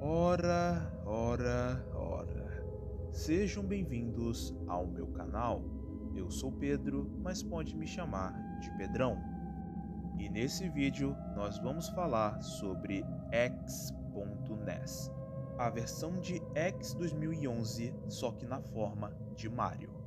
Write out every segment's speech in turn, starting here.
Ora. Sejam bem-vindos ao meu canal. Eu sou Pedro, mas pode me chamar de Pedrão. E nesse vídeo nós vamos falar sobre X.NES, a versão de X 2011, só que na forma de Mario.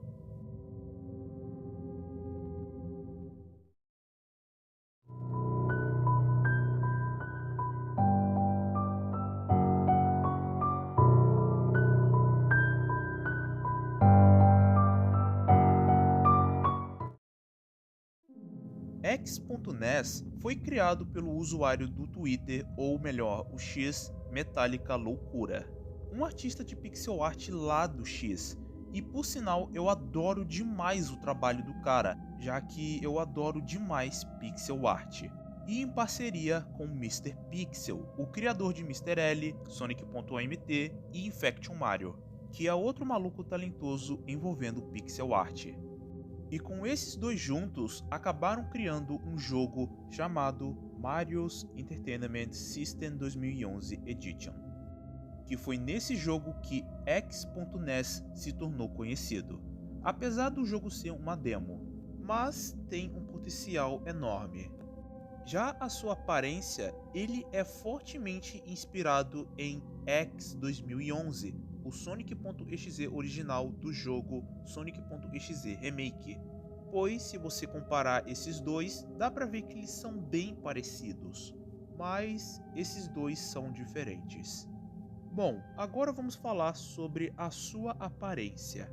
X.NES foi criado pelo usuário do Twitter, ou melhor, o X Metallica Loucura, um artista de pixel art lá do X. E por sinal, eu adoro demais o trabalho do cara, já que eu adoro demais pixel art. E em parceria com Mr. Pixel, o criador de Mr. L, Sonic.mt e Infection Mario, que é outro maluco talentoso envolvendo pixel art. E com esses dois juntos, acabaram criando um jogo chamado Mario's Entertainment System 2011 Edition, que foi nesse jogo que X.NES se tornou conhecido, apesar do jogo ser uma demo, mas tem um potencial enorme. Já a sua aparência, ele é fortemente inspirado em X 2011, o Sonic.exe original do jogo Sonic.exe Remake, pois se você comparar esses dois, dá pra ver que eles são bem parecidos, mas esses dois são diferentes. Bom, agora vamos falar sobre a sua aparência.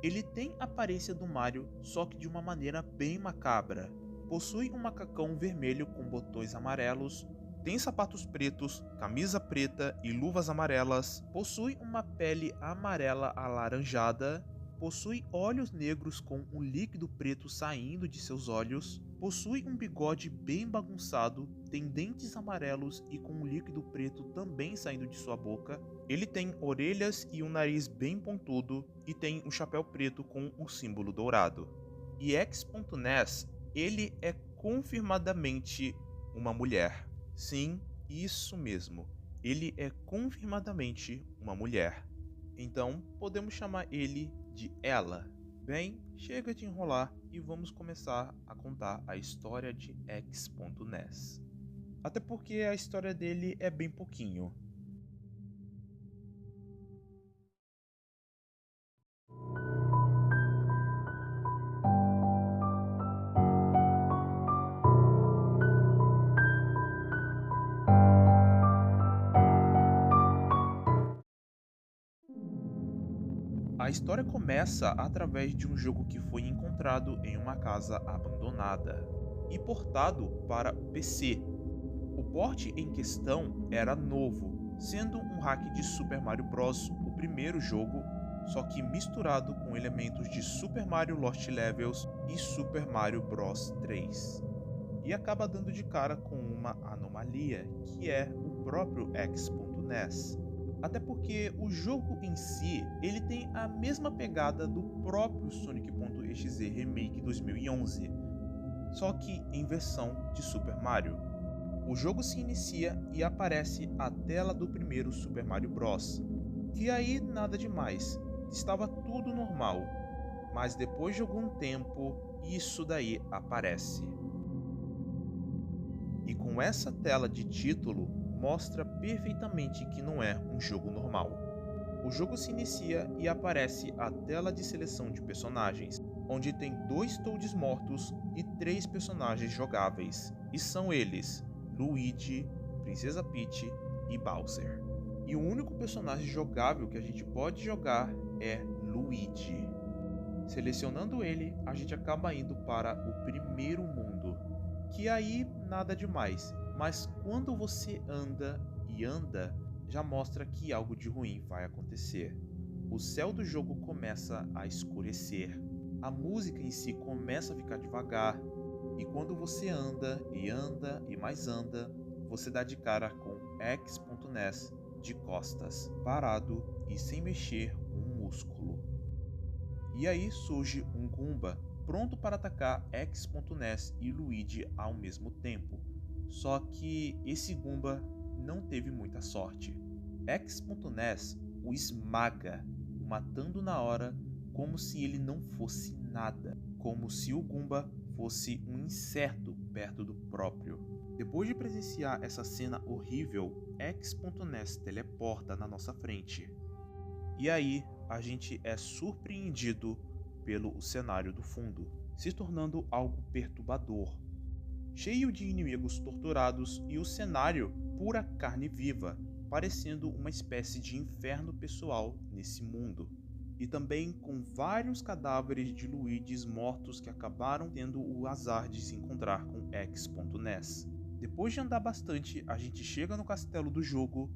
Ele tem a aparência do Mario, só que de uma maneira bem macabra. Possui um macacão vermelho com botões amarelos, tem sapatos pretos, camisa preta e luvas amarelas, possui uma pele amarela alaranjada, possui olhos negros com um líquido preto saindo de seus olhos, possui um bigode bem bagunçado, tem dentes amarelos e com um líquido preto também saindo de sua boca. Ele tem orelhas e um nariz bem pontudo e tem um chapéu preto com um símbolo dourado. E X.NES, ele é confirmadamente uma mulher. Sim, isso mesmo. Ele é confirmadamente uma mulher. Então, podemos chamar ele de ela. Bem, chega de enrolar e vamos começar a contar a história de X.NES. Até porque a história dele é bem pouquinho. A história começa através de um jogo que foi encontrado em uma casa abandonada e portado para o PC. O port em questão era novo, sendo um hack de Super Mario Bros. O primeiro jogo, só que misturado com elementos de Super Mario Lost Levels e Super Mario Bros. 3. E acaba dando de cara com uma anomalia, que é o próprio X.NES. Até porque o jogo em si, ele tem a mesma pegada do próprio Sonic.exe Remake 2011, só que em versão de Super Mario. O jogo se inicia e aparece a tela do primeiro Super Mario Bros. Que aí nada demais, estava tudo normal, mas depois de algum tempo, isso daí aparece. E com essa tela de título, mostra perfeitamente que não é um jogo normal. O jogo se inicia e aparece a tela de seleção de personagens, onde tem 2 Toads mortos e 3 personagens jogáveis, e são eles Luigi, Princesa Peach e Bowser. E o único personagem jogável que a gente pode jogar é Luigi. Selecionando ele, a gente acaba indo para o primeiro mundo, que aí nada demais, mas quando você anda e anda, já mostra que algo de ruim vai acontecer. O céu do jogo começa a escurecer, a música em si começa a ficar devagar, e quando você anda e mais anda, você dá de cara com X.NES de costas, parado e sem mexer um músculo. E aí surge um Goomba, pronto para atacar X.NES e Luigi ao mesmo tempo. Só que esse Goomba não teve muita sorte. X.NES o esmaga, matando na hora como se ele não fosse nada, como se o Goomba fosse um inseto perto do próprio. Depois de presenciar essa cena horrível, X.NES teleporta na nossa frente. E aí, a gente é surpreendido pelo cenário do fundo, se tornando algo perturbador, cheio de inimigos torturados e o cenário pura carne viva, parecendo uma espécie de inferno pessoal nesse mundo. E também com vários cadáveres de Luigis mortos que acabaram tendo o azar de se encontrar com X.NES. Depois de andar bastante, a gente chega no castelo do jogo,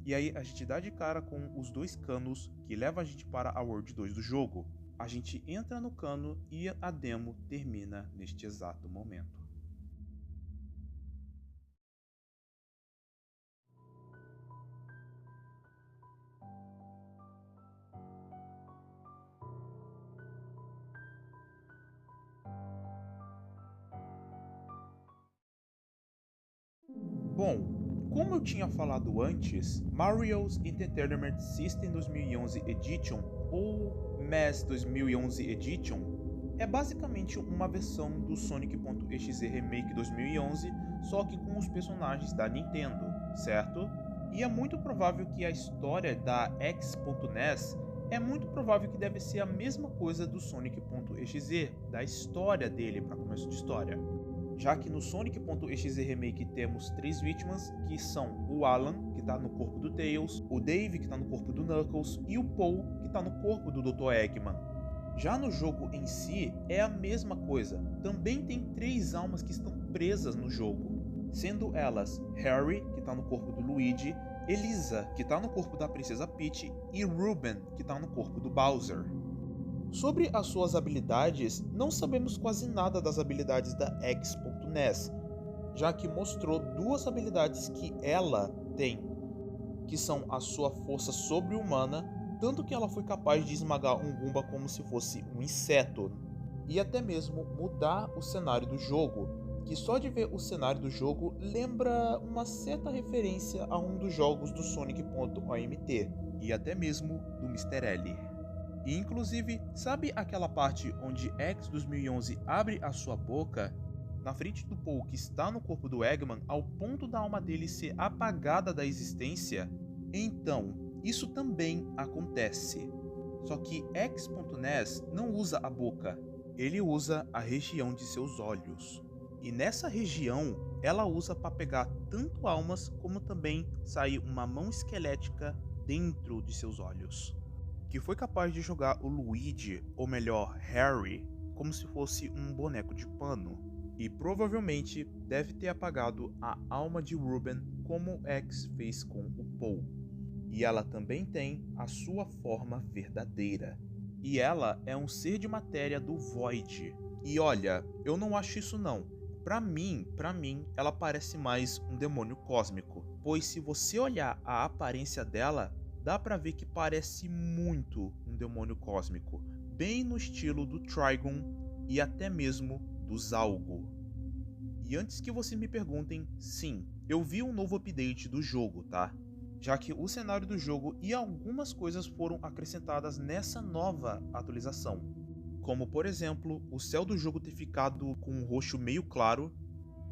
e aí a gente dá de cara com os dois canos que levam a gente para a World 2 do jogo. A gente entra no cano e a demo termina neste exato momento. Bom, como eu tinha falado antes, Mario's Entertainment System 2011 Edition ou MES 2011 Edition é basicamente uma versão do Sonic.exe Remake 2011, só que com os personagens da Nintendo, certo? E é muito provável que a história da X.NES é muito provável que deve ser a mesma coisa do Sonic.exe, da história dele para começo de história. Já que no Sonic.exe Remake temos 3 vítimas, que são o Alan, que está no corpo do Tails, o Dave, que está no corpo do Knuckles, e o Paul, que está no corpo do Dr. Eggman. Já no jogo em si, é a mesma coisa. Também tem 3 almas que estão presas no jogo, sendo elas Harry, que está no corpo do Luigi, Elisa, que está no corpo da Princesa Peach, e Ruben, que está no corpo do Bowser. Sobre as suas habilidades, não sabemos quase nada das habilidades da X.NES, já que mostrou 2 habilidades que ela tem, que são a sua força sobre-humana, tanto que ela foi capaz de esmagar um Goomba como se fosse um inseto, e até mesmo mudar o cenário do jogo, que só de ver o cenário do jogo lembra uma certa referência a um dos jogos do Sonic.omt, e até mesmo do Mr. L. E inclusive, sabe aquela parte onde X 2011 abre a sua boca na frente do Paul que está no corpo do Eggman ao ponto da alma dele ser apagada da existência? Então, isso também acontece. Só que X.NES não usa a boca, ele usa a região de seus olhos. E nessa região, ela usa para pegar tanto almas como também sair uma mão esquelética dentro de seus olhos, que foi capaz de jogar o Luigi, ou melhor, Harry, como se fosse um boneco de pano. E provavelmente deve ter apagado a alma de Ruben como X fez com o Paul. E ela também tem a sua forma verdadeira. E ela é um ser de matéria do Void. E olha, eu não acho isso não. Pra mim, ela parece mais um demônio cósmico. Pois se você olhar a aparência dela, dá pra ver que parece muito um demônio cósmico, bem no estilo do Trigon e até mesmo do Zalgo. E antes que vocês me perguntem, sim, eu vi um novo update do jogo, tá? Já que o cenário do jogo e algumas coisas foram acrescentadas nessa nova atualização. Como por exemplo, o céu do jogo ter ficado com um roxo meio claro,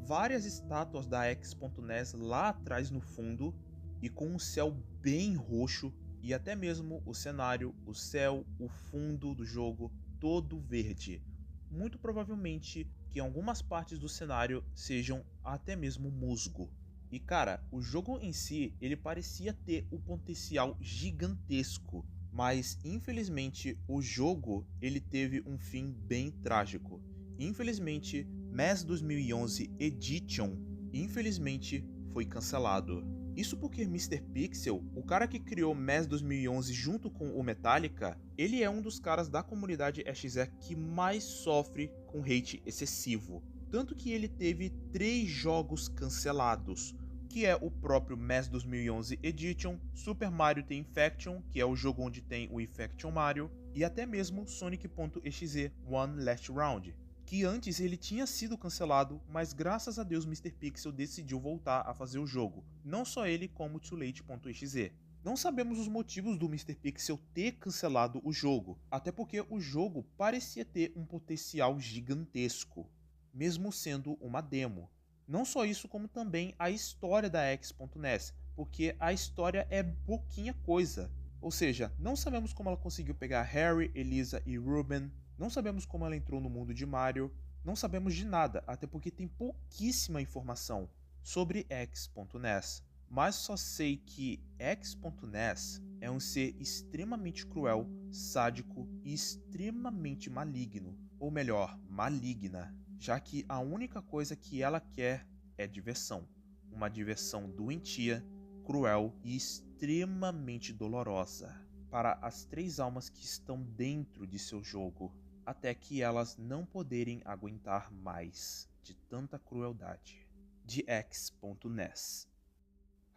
várias estátuas da X.NES lá atrás no fundo, e com um céu bem roxo, e até mesmo o cenário, o céu, o fundo do jogo todo verde. Muito provavelmente que algumas partes do cenário sejam até mesmo musgo. E cara, o jogo em si, ele parecia ter um potencial gigantesco, mas infelizmente o jogo ele teve um fim bem trágico. Infelizmente, MES 2011 Edition, infelizmente foi cancelado. Isso porque Mr. Pixel, o cara que criou MES 2011 junto com o Metallica, ele é um dos caras da comunidade EXE que mais sofre com hate excessivo. Tanto que ele teve 3 jogos cancelados, que é o próprio MES 2011 Edition, Super Mario The Infection, que é o jogo onde tem o Infection Mario, e até mesmo Sonic.exe One Last Round, que antes ele tinha sido cancelado, mas graças a Deus Mr. Pixel decidiu voltar a fazer o jogo. Não só ele, como TooLate.exe. Não sabemos os motivos do Mr. Pixel ter cancelado o jogo, até porque o jogo parecia ter um potencial gigantesco, mesmo sendo uma demo. Não só isso, como também a história da X.NES, porque a história é pouquinha coisa. Ou seja, não sabemos como ela conseguiu pegar Harry, Elisa e Ruben, não sabemos como ela entrou no mundo de Mario, não sabemos de nada, até porque tem pouquíssima informação sobre X.NES. Mas só sei que X.NES é um ser extremamente cruel, sádico e extremamente maligno, ou melhor, maligna, já que a única coisa que ela quer é diversão, uma diversão doentia, cruel e extremamente dolorosa para as 3 almas que estão dentro de seu jogo, até que elas não poderem aguentar mais de tanta crueldade. De X.NES.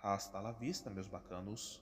Hasta la vista, meus bacanos.